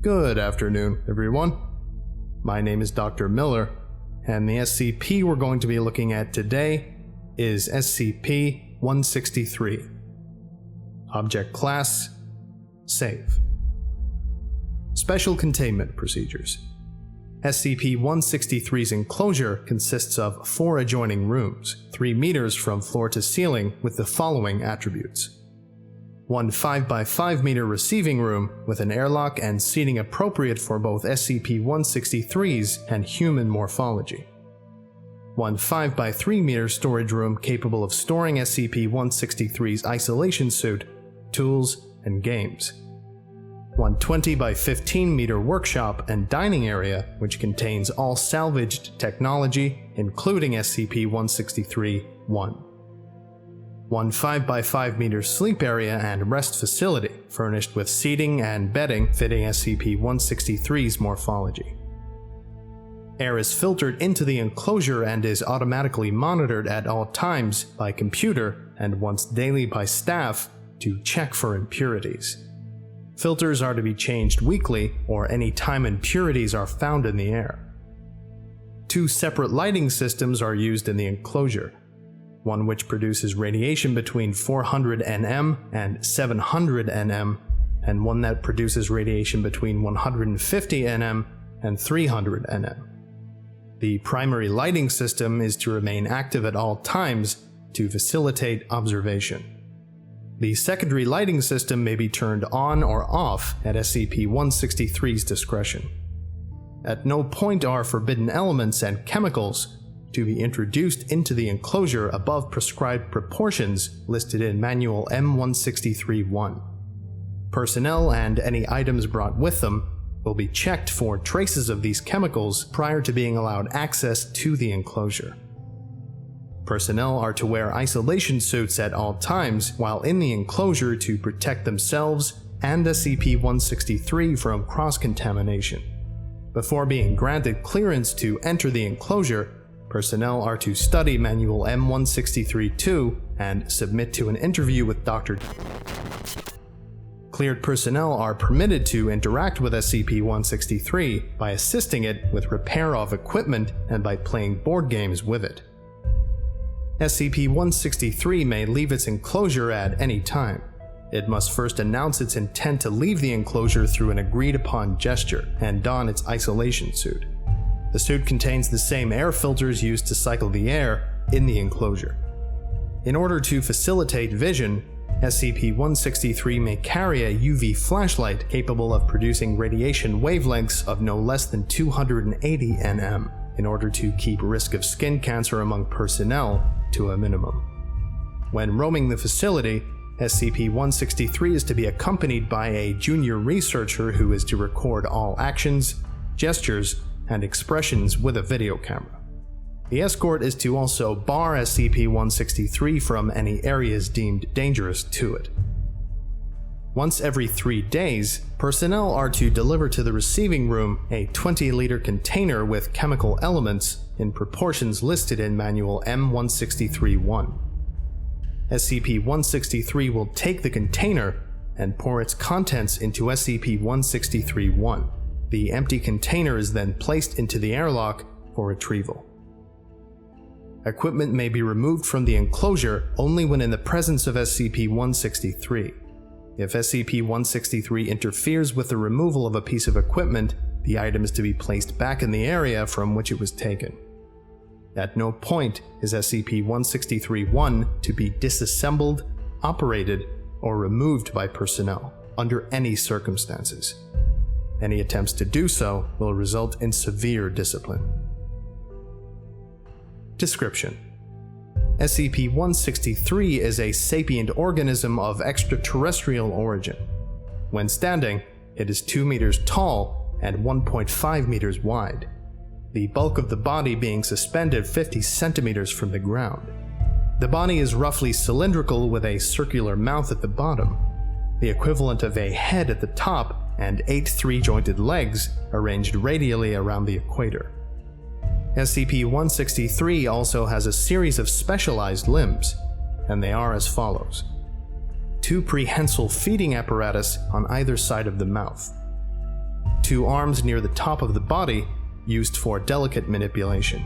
Good afternoon, everyone. My name is Dr. Miller, and the SCP we're going to be looking at today is SCP-163. Object Class: Safe. Special Containment Procedures. SCP-163's enclosure consists of 4 adjoining rooms, 3 meters from floor to ceiling, with the following attributes. 1 5x5 meter receiving room with an airlock and seating appropriate for both SCP-163's and human morphology. 1 5x3 meter storage room capable of storing SCP-163's isolation suit, tools, and games. 1 20x15 meter workshop and dining area which contains all salvaged technology, including SCP-163-1. 1 5x5 meter sleep area and rest facility, furnished with seating and bedding fitting SCP-163's morphology. Air is filtered into the enclosure and is automatically monitored at all times by computer and once daily by staff to check for impurities. Filters are to be changed weekly or any time impurities are found in the air. 2 separate lighting systems are used in the enclosure. One which produces radiation between 400 nm and 700 nm, and one that produces radiation between 150 nm and 300 nm. The primary lighting system is to remain active at all times to facilitate observation. The secondary lighting system may be turned on or off at SCP-163's discretion. At no point are forbidden elements and chemicals to be introduced into the enclosure above prescribed proportions listed in Manual M163-1. Personnel and any items brought with them will be checked for traces of these chemicals prior to being allowed access to the enclosure. Personnel are to wear isolation suits at all times while in the enclosure to protect themselves and SCP-163 from cross-contamination. Before being granted clearance to enter the enclosure, personnel are to study Manual M163-2 and submit to an interview with Dr. Cleared personnel are permitted to interact with SCP-163 by assisting it with repair of equipment and by playing board games with it. SCP-163 may leave its enclosure at any time. It must first announce its intent to leave the enclosure through an agreed-upon gesture and don its isolation suit. The suit contains the same air filters used to cycle the air in the enclosure. In order to facilitate vision, SCP-163 may carry a UV flashlight capable of producing radiation wavelengths of no less than 280 nm in order to keep risk of skin cancer among personnel to a minimum. When roaming the facility, SCP-163 is to be accompanied by a junior researcher who is to record all actions, gestures, and expressions with a video camera. The escort is to also bar SCP-163 from any areas deemed dangerous to it. Once every 3 days, personnel are to deliver to the receiving room a 20-liter container with chemical elements in proportions listed in Manual M163-1. SCP-163 will take the container and pour its contents into SCP-163-1. The empty container is then placed into the airlock for retrieval. Equipment may be removed from the enclosure only when in the presence of SCP-163. If SCP-163 interferes with the removal of a piece of equipment, the item is to be placed back in the area from which it was taken. At no point is SCP-163-1 to be disassembled, operated, or removed by personnel under any circumstances. Any attempts to do so will result in severe discipline. Description: SCP-163 is a sapient organism of extraterrestrial origin. When standing, it is 2 meters tall and 1.5 meters wide, the bulk of the body being suspended 50 centimeters from the ground. The body is roughly cylindrical with a circular mouth at the bottom, the equivalent of a head at the top, and 8 3-jointed legs arranged radially around the equator. SCP-163 also has a series of specialized limbs, and they are as follows: 2 prehensile feeding apparatus on either side of the mouth, 2 arms near the top of the body used for delicate manipulation.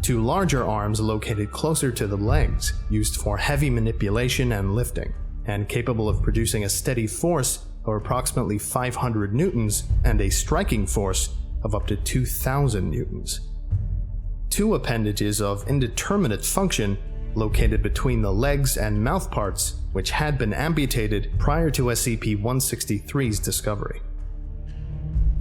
2 larger arms located closer to the legs used for heavy manipulation and lifting, and capable of producing a steady force of approximately 500 newtons and a striking force of up to 2,000 newtons. 2 appendages of indeterminate function located between the legs and mouth parts, which had been amputated prior to SCP-163's discovery.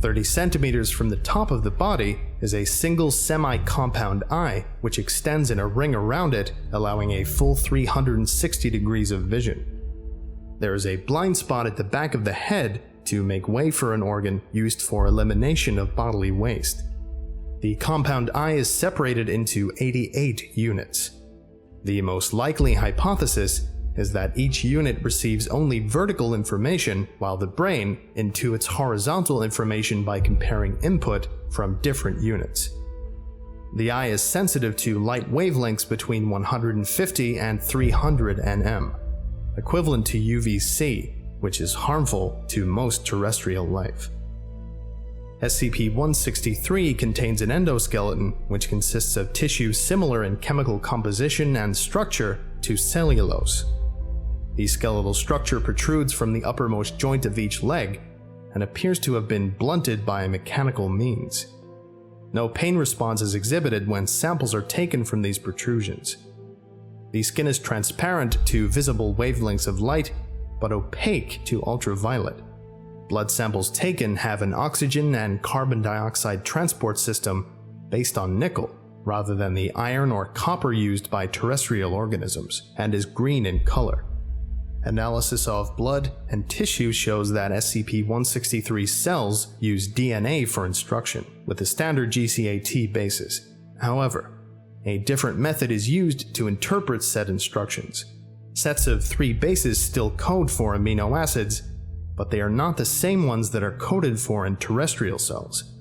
30 centimeters from the top of the body is a single semi-compound eye which extends in a ring around it, allowing a full 360 degrees of vision. There is a blind spot at the back of the head to make way for an organ used for elimination of bodily waste. The compound eye is separated into 88 units. The most likely hypothesis is that each unit receives only vertical information, while the brain intuits horizontal information by comparing input from different units. The eye is sensitive to light wavelengths between 150 and 300 nm, equivalent to UVC, which is harmful to most terrestrial life. SCP-163 contains an endoskeleton which consists of tissue similar in chemical composition and structure to cellulose. The skeletal structure protrudes from the uppermost joint of each leg and appears to have been blunted by mechanical means. No pain response is exhibited when samples are taken from these protrusions. The skin is transparent to visible wavelengths of light, but opaque to ultraviolet. Blood samples taken have an oxygen and carbon dioxide transport system based on nickel, rather than the iron or copper used by terrestrial organisms, and is green in color. Analysis of blood and tissue shows that SCP-163 cells use DNA for instruction, with a standard GCAT basis. However, a different method is used to interpret said instructions. Sets of 3 bases still code for amino acids, but they are not the same ones that are coded for in terrestrial cells.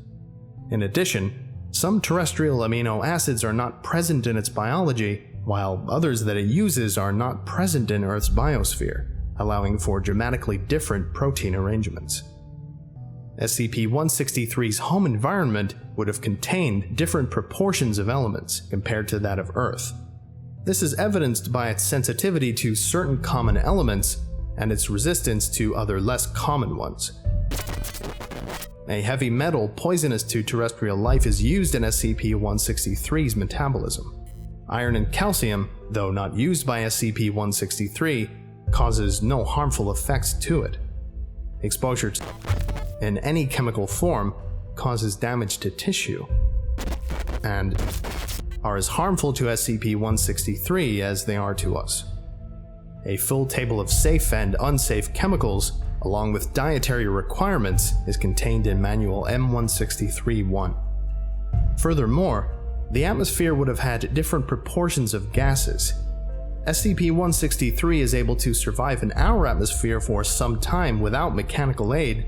In addition, some terrestrial amino acids are not present in its biology, while others that it uses are not present in Earth's biosphere, allowing for dramatically different protein arrangements. SCP-163's home environment would have contained different proportions of elements compared to that of Earth. This is evidenced by its sensitivity to certain common elements and its resistance to other less common ones. A heavy metal poisonous to terrestrial life is used in SCP-163's metabolism. Iron and calcium, though not used by SCP-163, causes no harmful effects to it. Exposure in any chemical form causes damage to tissue, and are as harmful to SCP-163 as they are to us. A full table of safe and unsafe chemicals, along with dietary requirements, is contained in Manual M163-1. Furthermore, the atmosphere would have had different proportions of gases. SCP-163 is able to survive in our atmosphere for some time without mechanical aid,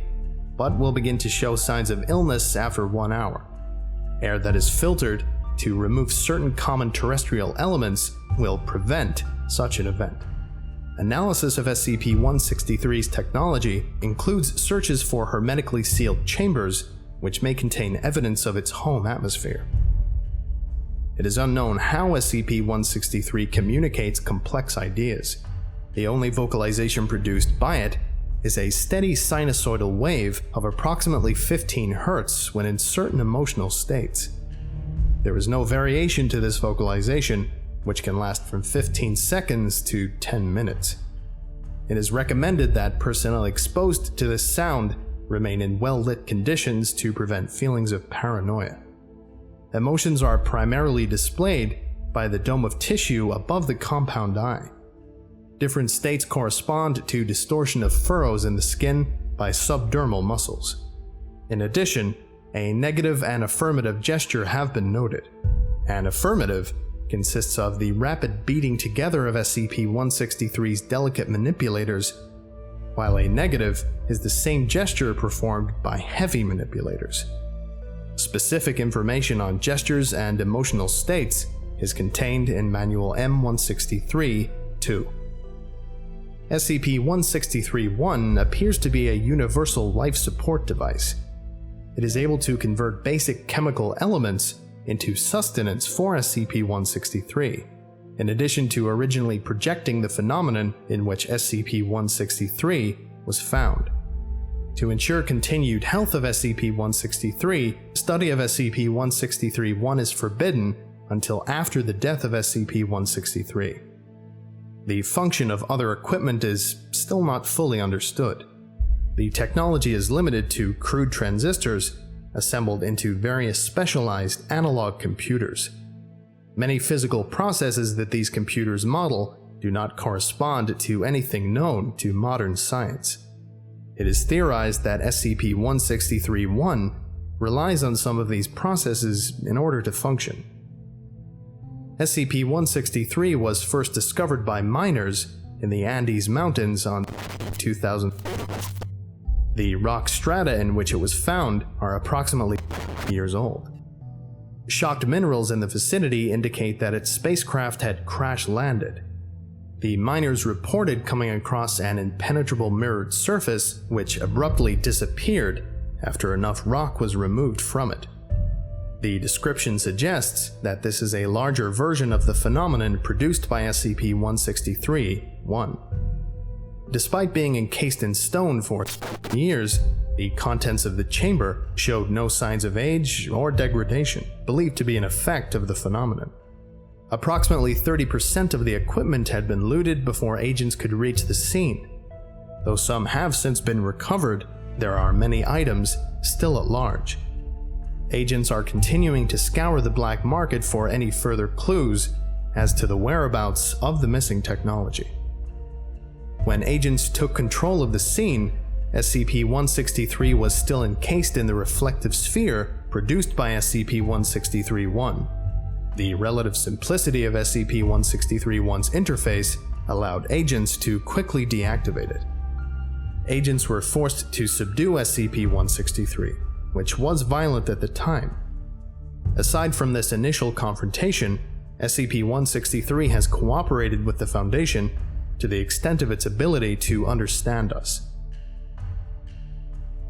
but will begin to show signs of illness after 1 hour. Air that is filtered to remove certain common terrestrial elements will prevent such an event. Analysis of SCP-163's technology includes searches for hermetically sealed chambers, which may contain evidence of its home atmosphere. It is unknown how SCP-163 communicates complex ideas. The only vocalization produced by it is a steady sinusoidal wave of approximately 15 Hz when in certain emotional states. There is no variation to this vocalization, which can last from 15 seconds to 10 minutes. It is recommended that personnel exposed to this sound remain in well-lit conditions to prevent feelings of paranoia. Emotions are primarily displayed by the dome of tissue above the compound eye. Different states correspond to distortion of furrows in the skin by subdermal muscles. In addition, a negative and affirmative gesture have been noted. An affirmative consists of the rapid beating together of SCP-163's delicate manipulators, while a negative is the same gesture performed by heavy manipulators. Specific information on gestures and emotional states is contained in Manual M163-2. SCP-163-1 appears to be a universal life support device. it is able to convert basic chemical elements into sustenance for SCP-163, in addition to originally projecting the phenomenon in which SCP-163 was found. To ensure continued health of SCP-163, study of SCP-163-1 is forbidden until after the death of SCP-163. The function of other equipment is still not fully understood. The technology is limited to crude transistors assembled into various specialized analog computers. Many physical processes that these computers model do not correspond to anything known to modern science. It is theorized that SCP-163-1 relies on some of these processes in order to function. SCP-163 was first discovered by miners in the Andes Mountains on 2000. The rock strata in which it was found are approximately years old. Shocked minerals in the vicinity indicate that its spacecraft had crash-landed. The miners reported coming across an impenetrable mirrored surface which abruptly disappeared after enough rock was removed from it. The description suggests that this is a larger version of the phenomenon produced by SCP-163-1. Despite being encased in stone for years, the contents of the chamber showed no signs of age or degradation, believed to be an effect of the phenomenon. Approximately 30% of the equipment had been looted before agents could reach the scene. Though some have since been recovered, there are many items still at large. Agents are continuing to scour the black market for any further clues as to the whereabouts of the missing technology. When agents took control of the scene, SCP-163 was still encased in the reflective sphere produced by SCP-163-1. The relative simplicity of SCP-163-1's interface allowed agents to quickly deactivate it. Agents were forced to subdue SCP-163, which was violent at the time. Aside from this initial confrontation, SCP-163 has cooperated with the Foundation to the extent of its ability to understand us.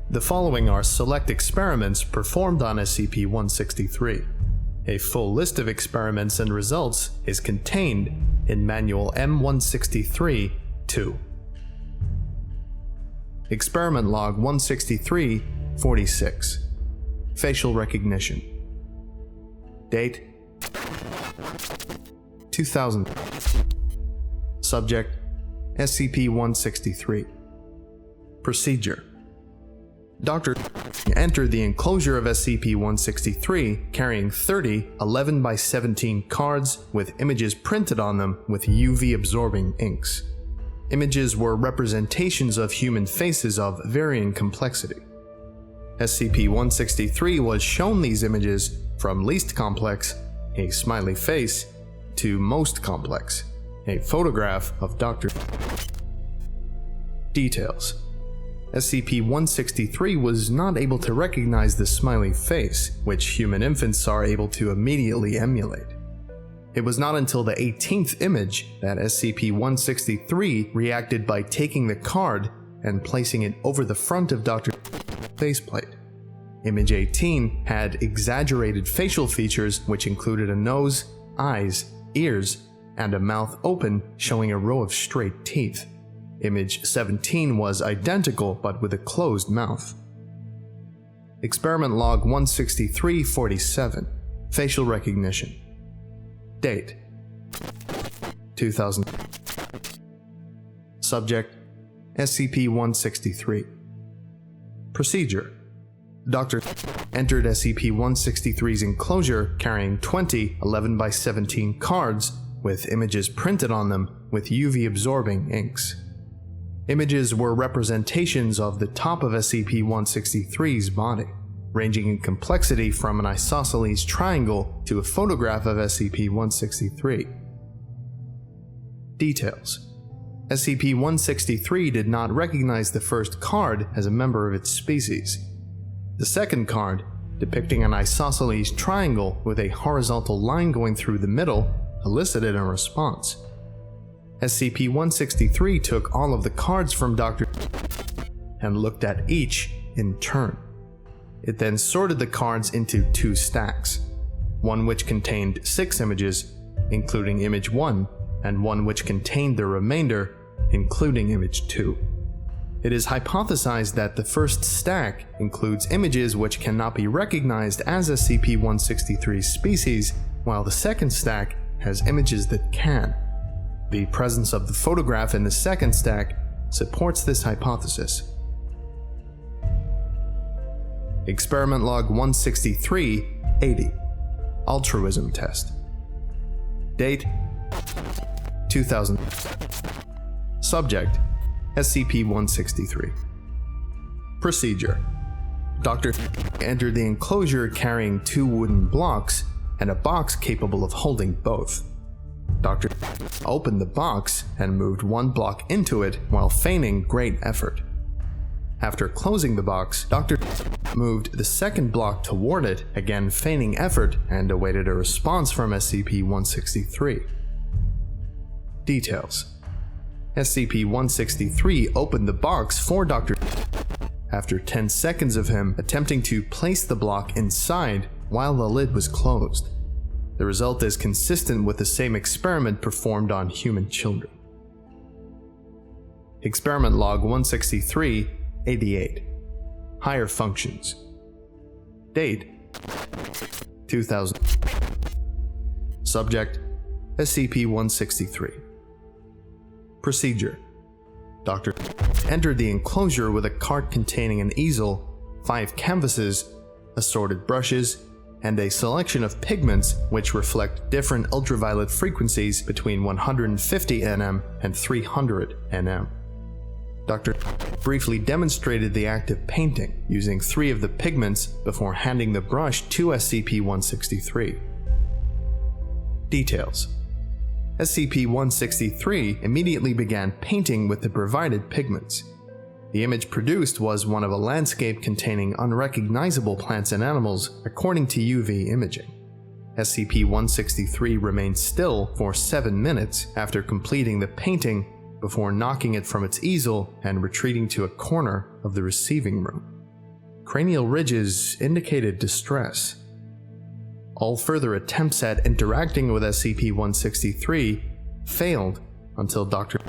The following are select experiments performed on SCP-163. A full list of experiments and results is contained in Manual M163-2. Experiment Log 163-46. Facial recognition. Date: 2000. Subject: SCP-163. Procedure: Dr. entered the enclosure of SCP-163 carrying 30 11x17 cards with images printed on them with UV-absorbing inks. Images were representations of human faces of varying complexity. SCP-163 was shown these images from least complex, a smiley face, to most complex, a photograph of Dr. Details: SCP-163 was not able to recognize the smiley face, which human infants are able to immediately emulate. It was not until the 18th image that SCP-163 reacted by taking the card and placing it over the front of Dr. faceplate. Image 18 had exaggerated facial features which included a nose, eyes, ears, and a mouth open showing a row of straight teeth. Image 17 was identical but with a closed mouth. Experiment Log 163-47. Facial recognition. Date: 2000. Subject: SCP-163. Procedure: Dr. entered SCP-163's enclosure carrying 20 11x17 cards with images printed on them with UV-absorbing inks. Images were representations of the top of SCP-163's body, ranging in complexity from an isosceles triangle to a photograph of SCP-163. Details: SCP-163 did not recognize the first card as a member of its species. The second card, depicting an isosceles triangle with a horizontal line going through the middle, elicited a response. SCP-163 took all of the cards from Dr. and looked at each in turn. It then sorted the cards into 2 stacks, one which contained 6 images, including image 1, and one which contained the remainder, including image 2. It is hypothesized that the first stack includes images which cannot be recognized as SCP-163's species, while the second stack has images that can. The presence of the photograph in the second stack supports this hypothesis. Experiment Log 163-80 Altruism Test. Date: 2000. Subject: SCP-163. Procedure: Dr. entered the enclosure carrying 2 wooden blocks and a box capable of holding both. Dr. opened the box and moved 1 block into it while feigning great effort. After closing the box, Dr. moved the second block toward it, again feigning effort, and awaited a response from SCP-163. Details: SCP-163 opened the box for Dr. after 10 seconds of him attempting to place the block inside while the lid was closed. The result is consistent with the same experiment performed on human children. Experiment Log 163-88 Higher Functions. Date: 2000. Subject: SCP-163. Procedure: Dr. entered the enclosure with a cart containing an easel, 5 canvases, assorted brushes, and a selection of pigments which reflect different ultraviolet frequencies between 150 nm and 300 nm. Dr. briefly demonstrated the act of painting using 3 of the pigments before handing the brush to SCP-163. Details: SCP-163 immediately began painting with the provided pigments. The image produced was one of a landscape containing unrecognizable plants and animals according to UV imaging. SCP-163 remained still for 7 minutes after completing the painting before knocking it from its easel and retreating to a corner of the receiving room. Cranial ridges indicated distress. All further attempts at interacting with SCP-163 failed until Dr.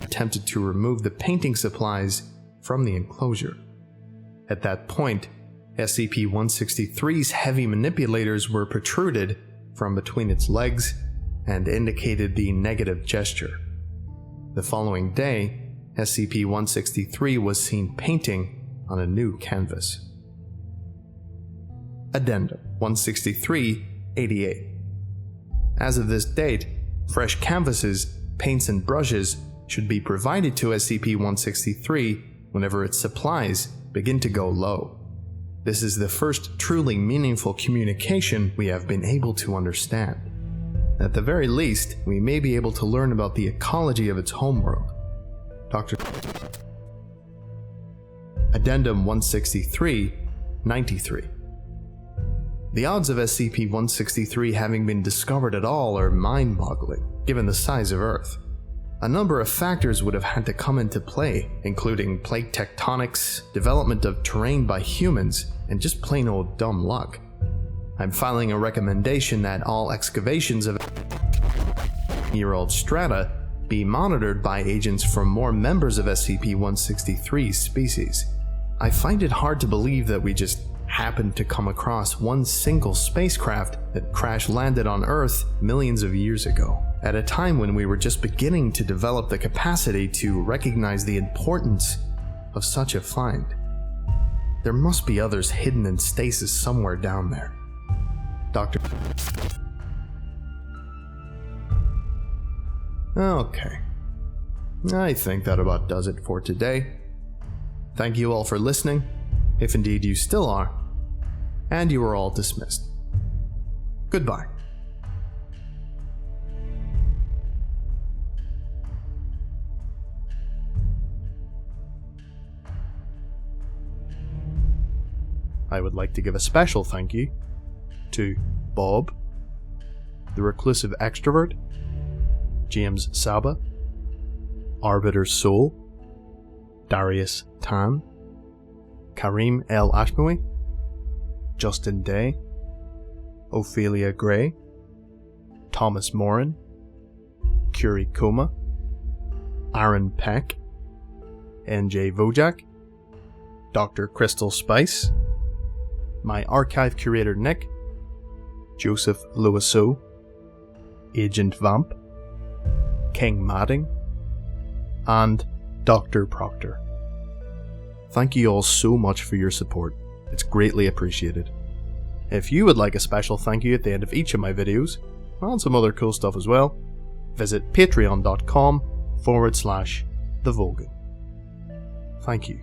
attempted to remove the painting supplies from the enclosure. At that point, SCP-163's heavy manipulators were protruded from between its legs and indicated the negative gesture. The following day, SCP-163 was seen painting on a new canvas. Addendum 163-88. As of this date, fresh canvases, paints, and brushes should be provided to SCP-163 whenever its supplies begin to go low. This is the first truly meaningful communication we have been able to understand. At the very least, we may be able to learn about the ecology of its homeworld. Dr. Addendum 163-93. The odds of SCP-163 having been discovered at all are mind-boggling, given the size of Earth. A number of factors would have had to come into play, including plate tectonics, development of terrain by humans, and just plain old dumb luck. I'm filing a recommendation that all excavations of year-old strata be monitored by agents from more members of SCP-163's species. I find it hard to believe that we just happened to come across one single spacecraft that crash-landed on Earth millions of years ago, at a time when we were just beginning to develop the capacity to recognize the importance of such a find. There must be others hidden in stasis somewhere down there. Dr. Okay. I think that about does it for today. Thank you all for listening, if indeed you still are, and you are all dismissed. Goodbye. I would like to give a special thank you to Bob, the Reclusive Extrovert, James Saba, Arbiter Soul, Darius Tan, Karim El Ashmawi, Justin Day, Ophelia Gray, Thomas Morin, Curie Coma, Aaron Peck, NJ Vojak, Dr. Crystal Spice, my archive curator Nick, Joseph Lewisseau, Agent Vamp, King Madding, and Dr. Proctor. Thank you all so much for your support, it's greatly appreciated. If you would like a special thank you at the end of each of my videos, and some other cool stuff as well, visit patreon.com/TheVolgun. Thank you.